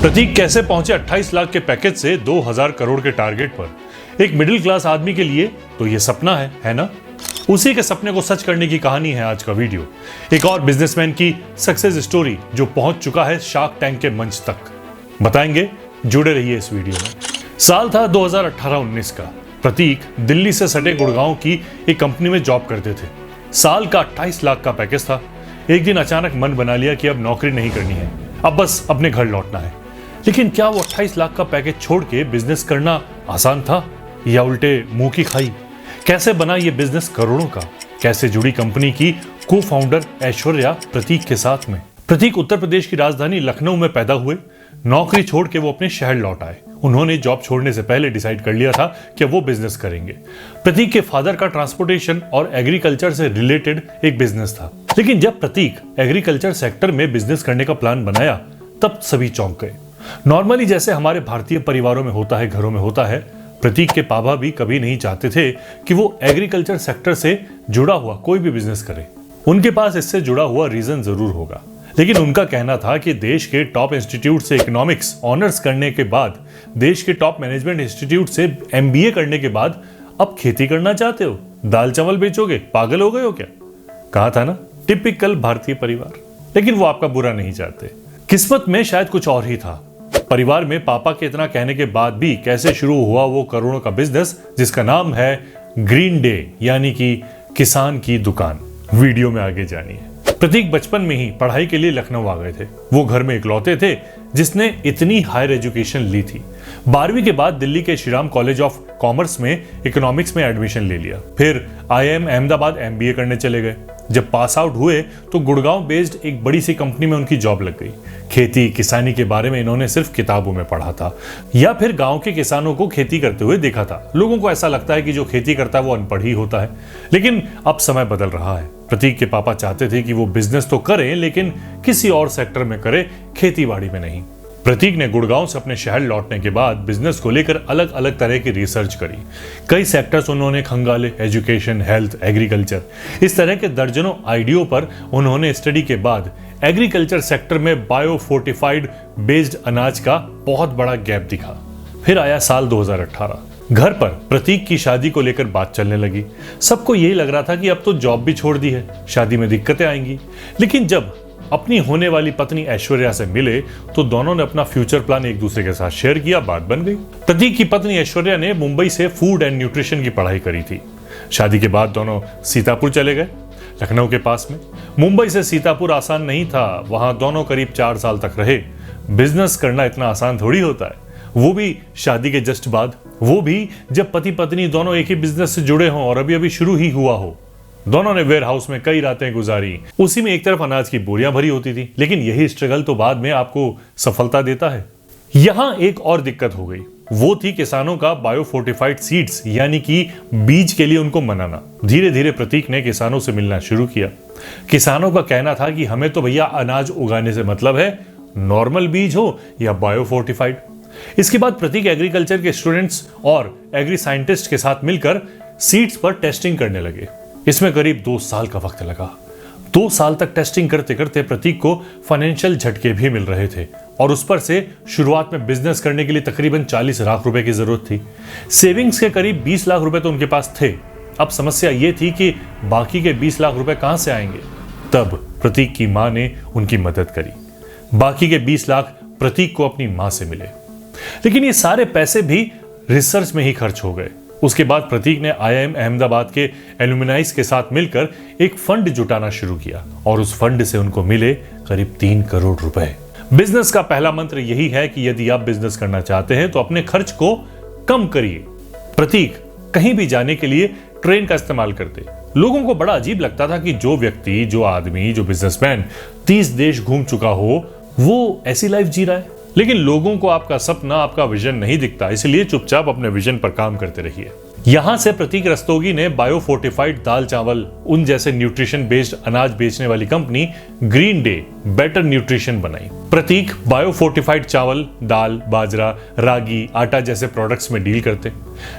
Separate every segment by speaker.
Speaker 1: प्रतीक कैसे पहुंचे 28 लाख के पैकेज से 2000 करोड़ के टारगेट पर। एक मिडिल क्लास आदमी के लिए तो ये सपना है ना? उसी के सपने को सच करने की कहानी है आज का वीडियो। एक और बिजनेसमैन की सक्सेस स्टोरी जो पहुंच चुका है शार्क टैंक के मंच तक। बताएंगे, जुड़े रहिए इस वीडियो में। साल था 2018-19 का। प्रतीक दिल्ली से सटे गुड़गांव की एक कंपनी में जॉब करते थे। साल का 28 लाख का पैकेज था। एक दिन अचानक मन बना लिया कि अब नौकरी नहीं करनी है, अब बस अपने घर लौटना है। लेकिन क्या वो 28 लाख का पैकेज छोड़ के बिजनेस करना आसान था या उल्टे मुंह की खाई? कैसे बना ये बिजनेस करोड़ों का? कैसे जुड़ी कंपनी की को फाउंडर ऐश्वर्या प्रतीक के साथ में? प्रतीक उत्तर प्रदेश की राजधानी लखनऊ में पैदा हुए। नौकरी छोड़ के वो अपने शहर लौट आए। उन्होंने जॉब छोड़ने से पहले डिसाइड कर लिया था कि वो बिजनेस करेंगे। प्रतीक के फादर का ट्रांसपोर्टेशन और एग्रीकल्चर से रिलेटेड एक बिजनेस था। लेकिन जब प्रतीक एग्रीकल्चर सेक्टर में बिजनेस करने का प्लान बनाया तब सभी चौंक गए। नॉर्मली जैसे हमारे भारतीय परिवारों में होता है, घरों में होता है, प्रतीक के पापा भी कभी नहीं चाहते थे कि वो एग्रीकल्चर सेक्टर से जुड़ा हुआ कोई भी बिजनेस करे। उनके पास इससे जुड़ा हुआ रीजन जरूर होगा, लेकिन उनका कहना था कि देश के टॉप इंस्टीट्यूट से इकोनॉमिक्स ऑनर्स करने के बाद, देश के टॉप मैनेजमेंट इंस्टीट्यूट से MBA करने के बाद अब खेती करना चाहते हो? दाल चावल बेचोगे? पागल हो गए हो क्या? कहा था ना, टिपिकल भारतीय परिवार। लेकिन वो आपका बुरा नहीं चाहते। किस्मत में शायद कुछ और ही था। परिवार में पापा के इतना कहने के बाद भी कैसे शुरू हुआ वो करोड़ों का बिजनेस जिसका नाम है ग्रीन डे, यानी कि किसान की दुकान। वीडियो में आगे जानिए। प्रतीक बचपन में ही पढ़ाई के लिए लखनऊ आ गए थे। वो घर में इकलौते थे जिसने इतनी हायर एजुकेशन ली थी। 12वीं के बाद दिल्ली के श्रीराम कॉलेज ऑफ कॉमर्स में इकोनॉमिक्स में एडमिशन ले लिया। फिर IIM अहमदाबाद MBA करने चले गए। जब पास आउट हुए तो गुड़गांव बेस्ड एक बड़ी सी कंपनी में उनकी जॉब लग गई। खेती किसानी के बारे में इन्होंने सिर्फ किताबों में पढ़ा था या फिर गांव के किसानों को खेती करते हुए देखा था। लोगों को ऐसा लगता है कि जो खेती करता है वो अनपढ़ ही होता है, लेकिन अब समय बदल रहा है। प्रतीक के पापा चाहते थे कि वो बिजनेस तो करें, लेकिन किसी और सेक्टर में करे, खेती बाड़ी में नहीं। प्रतीक ने गुड़गांव से अपने शहर लौटने के बाद बिजनेस को लेकर अलग अलग तरह की रिसर्च करी। कई सेक्टर्स उन्होंने खंगाले, एजुकेशन, हेल्थ, एग्रीकल्चर, इस तरह के दर्जनों आइडियो पर उन्होंने स्टडी के बाद एग्रीकल्चर सेक्टर में बायो फोर्टिफाइड बेस्ड अनाज का बहुत बड़ा गैप दिखा। फिर आया साल 2018। घर पर प्रतीक की शादी को लेकर बात चलने लगी। सबको यही लग रहा था कि अब तो जॉब भी छोड़ दी है, शादी में दिक्कतें आएंगी। लेकिन जब अपनी होने वाली पत्नी ऐश्वर्या से मिले तो दोनों ने अपना फ्यूचर प्लान एक दूसरे के साथ शेयर किया। बात बन गई। प्रतीक की पत्नी ऐश्वर्या ने मुंबई से फूड एंड न्यूट्रिशन की पढ़ाई करी थी। शादी के बाद दोनों सीतापुर चले गए, लखनऊ के पास में। मुंबई से सीतापुर आसान नहीं था। वहां दोनों करीब 4 साल तक रहे। बिजनेस करना इतना आसान थोड़ी होता है, वो भी शादी के जस्ट बाद, वो भी जब पति पत्नी दोनों एक ही बिजनेस से जुड़े हों और अभी अभी शुरू ही हुआ हो। दोनों ने वेयर हाउस में कई रातें गुजारी। उसी में एक तरफ अनाज की बोरियां भरी होती थी, लेकिन यही स्ट्रगल तो बाद में आपको सफलता देता है। यहां एक और दिक्कत हो गई, वो थी किसानों का बायो फोर्टिफाइड सीड्स यानी कि बीज के लिए उनको मनाना। धीरे धीरे प्रतीक ने किसानों से मिलना शुरू किया। किसानों का कहना था कि हमें तो भैया अनाज उगाने से मतलब है, नॉर्मल बीज हो या बायो फोर्टिफाइड। इसके बाद प्रतीक एग्रीकल्चर के स्टूडेंट्स और एग्री साइंटिस्ट के साथ मिलकर सीड्स पर टेस्टिंग करने लगे। इसमें करीब 2 साल का वक्त लगा। 2 साल तक टेस्टिंग करते करते प्रतीक को फाइनेंशियल झटके भी मिल रहे थे और उस पर से शुरुआत में बिजनेस करने के लिए तकरीबन 40 लाख रुपए की जरूरत थी। सेविंग्स के करीब 20 लाख रुपए तो उनके पास थे। अब समस्या यह थी कि बाकी के 20 लाख रुपए कहां से आएंगे। तब प्रतीक की मां ने उनकी मदद करी। बाकी के 20 लाख प्रतीक को अपनी मां से मिले, लेकिन ये सारे पैसे भी रिसर्च में ही खर्च हो गए। उसके बाद प्रतीक ने IIM अहमदाबाद के एलुमनाइज के साथ मिलकर एक फंड जुटाना शुरू किया और उस फंड से उनको मिले करीब 3 करोड़ रुपए। बिजनेस का पहला मंत्र यही है कि यदि आप बिजनेस करना चाहते हैं तो अपने खर्च को कम करिए। प्रतीक कहीं भी जाने के लिए ट्रेन का इस्तेमाल करते। लोगों को बड़ा अजीब लगता था कि जो व्यक्ति, जो आदमी, जो बिजनेसमैन 30 देश घूम चुका हो, वो ऐसी लाइफ जी रहा है। लेकिन लोगों को आपका सपना, आपका विजन नहीं दिखता, इसलिए चुपचाप अपने विजन पर काम करते रहिए। यहां से प्रतीक रस्तोगी ने बायो फोर्टिफाइड दाल चावल, उन जैसे न्यूट्रिशन बेस्ड अनाज बेचने वाली company green day better nutrition बनाई। प्रतीक बायो फोर्टिफाइड चावल, दाल, बाजरा, रागी, आटा जैसे प्रोडक्ट्स में डील करते।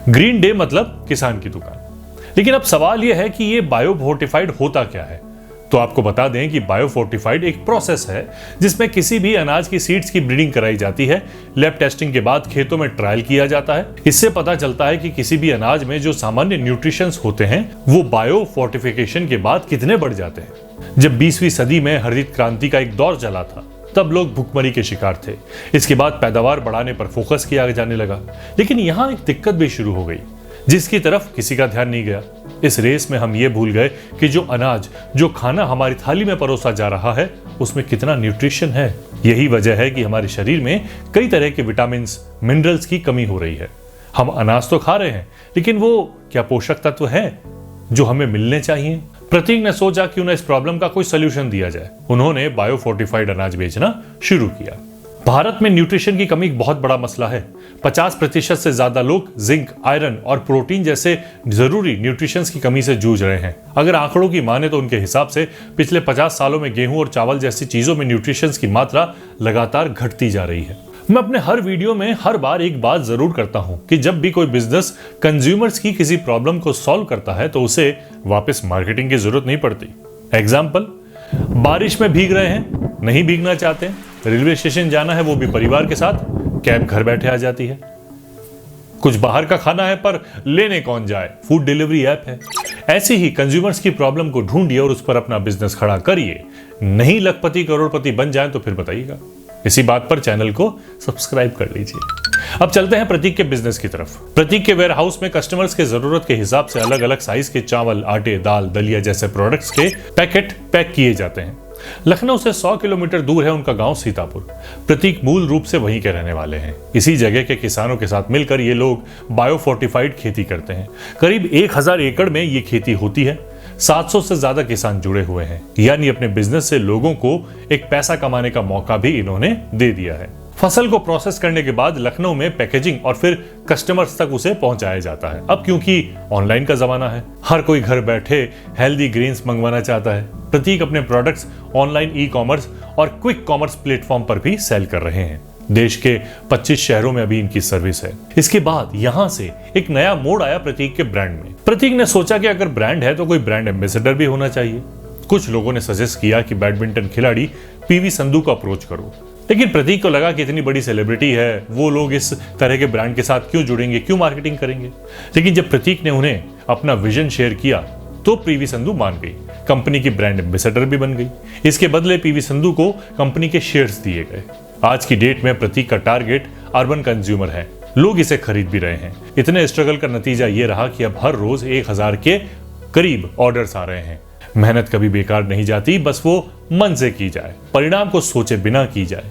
Speaker 1: ग्रीन डे मतलब किसान की दुकान। लेकिन अब सवाल यह है कि ये बायो फोर्टिफाइड होता क्या है? तो आपको बता दें कि बायोफोर्टिफाइड एक प्रोसेस है जिसमें किसी भी अनाज की सीड्स की ब्रीडिंग कराई जाती है। लैब टेस्टिंग के बाद खेतों में ट्रायल किया जाता है। इससे पता चलता है कि किसी भी अनाज में जो सामान्य न्यूट्रिशंस होते हैं वो बायोफोर्टिफिकेशन के बाद कितने बढ़ जाते हैं। जब 20वीं सदी में हरित क्रांति का एक दौर चला था तब लोग भुखमरी के शिकार थे। इसके बाद पैदावार बढ़ाने पर फोकस किया जाने लगा, लेकिन यहाँ एक दिक्कत भी शुरू हो गई जिसकी तरफ किसी का ध्यान नहीं गया। इस रेस में हम ये भूल गए कि जो अनाज, जो खाना हमारी थाली में परोसा जा रहा है उसमें कितना न्यूट्रिशन है। यही वजह है कि हमारे शरीर में कई तरह के विटामिन्स, मिनरल्स की कमी हो रही है। हम अनाज तो खा रहे हैं, लेकिन वो क्या पोषक तत्व हैं जो हमें मिलने चाहिए? प्रतीक ने सोचा क्यों ना इस प्रॉब्लम का कोई सोल्यूशन दिया जाए। उन्होंने बायोफोर्टिफाइड अनाज बेचना शुरू किया। भारत में न्यूट्रिशन की कमी एक बहुत बड़ा मसला है। 50% से ज्यादा लोग जिंक, आयरन और प्रोटीन जैसे जरूरी न्यूट्रिशंस की कमी से जूझ रहे हैं। अगर आंकड़ों की माने तो उनके हिसाब से पिछले 50 सालों में गेहूं और चावल जैसी चीजों में न्यूट्रिशंस की मात्रा लगातार घटती जा रही है। मैं अपने हर वीडियो में हर बार एक बात जरूर करता हूं कि जब भी कोई बिजनेस कंज्यूमर्स की किसी प्रॉब्लम को सॉल्व करता है तो उसे वापस मार्केटिंग की जरूरत नहीं पड़ती। एग्जाम्पल, बारिश में भीग रहे हैं, नहीं भीगना चाहते, रेलवे स्टेशन जाना है वो भी परिवार के साथ, कैब घर बैठे आ जाती है। कुछ बाहर का खाना है पर लेने कौन जाए, फूड डिलीवरी ऐप है। ऐसी ही कंज्यूमर्स की प्रॉब्लम को ढूंढिए और उस पर अपना बिजनेस खड़ा करिए। नहीं लखपति करोड़पति बन जाए तो फिर बताइएगा। इसी बात पर चैनल को सब्सक्राइब कर लीजिए। अब चलते हैं प्रतीक के बिजनेस की तरफ। प्रतीक के वेयर हाउस में कस्टमर्स के जरूरत के हिसाब से अलग अलग साइज के चावल, आटे, दाल, दलिया जैसे प्रोडक्ट्स के पैकेट पैक किए जाते हैं। लखनऊ से 100 किलोमीटर दूर है उनका गांव सीतापुर। प्रतीक मूल रूप से वहीं के रहने वाले हैं। इसी जगह के किसानों के साथ मिलकर ये लोग बायोफोर्टिफाइड खेती करते हैं। करीब 1000 एकड़ में ये खेती होती है। 700 से ज्यादा किसान जुड़े हुए हैं, यानी अपने बिजनेस से लोगों को एक पैसा कमाने का मौका भी इन्होंने दे दिया है। फसल को प्रोसेस करने के बाद लखनऊ में पैकेजिंग और फिर कस्टमर्स तक उसे पहुंचाया जाता है। अब क्योंकि ऑनलाइन का जमाना है, हर कोई घर बैठे हेल्दी ग्रेन्स मंगवाना चाहता है। प्रतीक अपने प्रोडक्ट्स ऑनलाइन ई-कॉमर्स और क्विक कॉमर्स प्लेटफॉर्म पर भी सेल कर रहे हैं। देश के 25 शहरों में अभी इनकी सर्विस है। इसके बाद यहां से एक नया मोड़ आया प्रतीक के ब्रांड में। प्रतीक ने सोचा कि अगर ब्रांड है तो कोई ब्रांड एम्बेसडर भी होना चाहिए। कुछ लोगों ने सजेस्ट किया कि बैडमिंटन खिलाड़ी पीवी संधू को अप्रोच करो, लेकिन प्रतीक को लगा कि इतनी बड़ी सेलिब्रिटी है, वो लोग इस तरह के ब्रांड के साथ क्यों जुड़ेंगे, क्यों मार्केटिंग करेंगे। लेकिन जब प्रतीक ने उन्हें अपना विजन शेयर किया तो पीवी संधू मान गई, कंपनी की ब्रांड एम्बेसडर भी बन गई। इसके बदले पीवी संधू को कंपनी के शेयर्स दिए गए। आज की डेट में प्रतीक का टारगेट अर्बन कंज्यूमर है, लोग इसे खरीद भी रहे हैं। इतने स्ट्रगल का नतीजा ये रहा कि अब हर रोज 1000 के करीब ऑर्डर्स आ रहे हैं। मेहनत कभी बेकार नहीं जाती, बस वो मन से की जाए, परिणाम को सोचे बिना की जाए।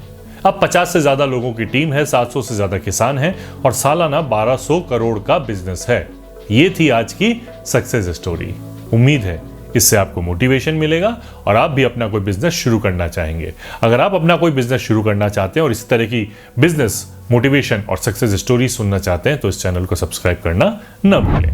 Speaker 1: अब 50 से ज्यादा लोगों की टीम है, 700 से ज्यादा किसान हैं और सालाना 1200 करोड़ का बिजनेस है। ये थी आज की सक्सेस स्टोरी। उम्मीद है इससे आपको मोटिवेशन मिलेगा और आप भी अपना कोई बिजनेस शुरू करना चाहेंगे। अगर आप अपना कोई बिजनेस शुरू करना चाहते हैं और इस तरह की बिजनेस मोटिवेशन और सक्सेस स्टोरी सुनना चाहते हैं तो इस चैनल को सब्सक्राइब करना न भूलें।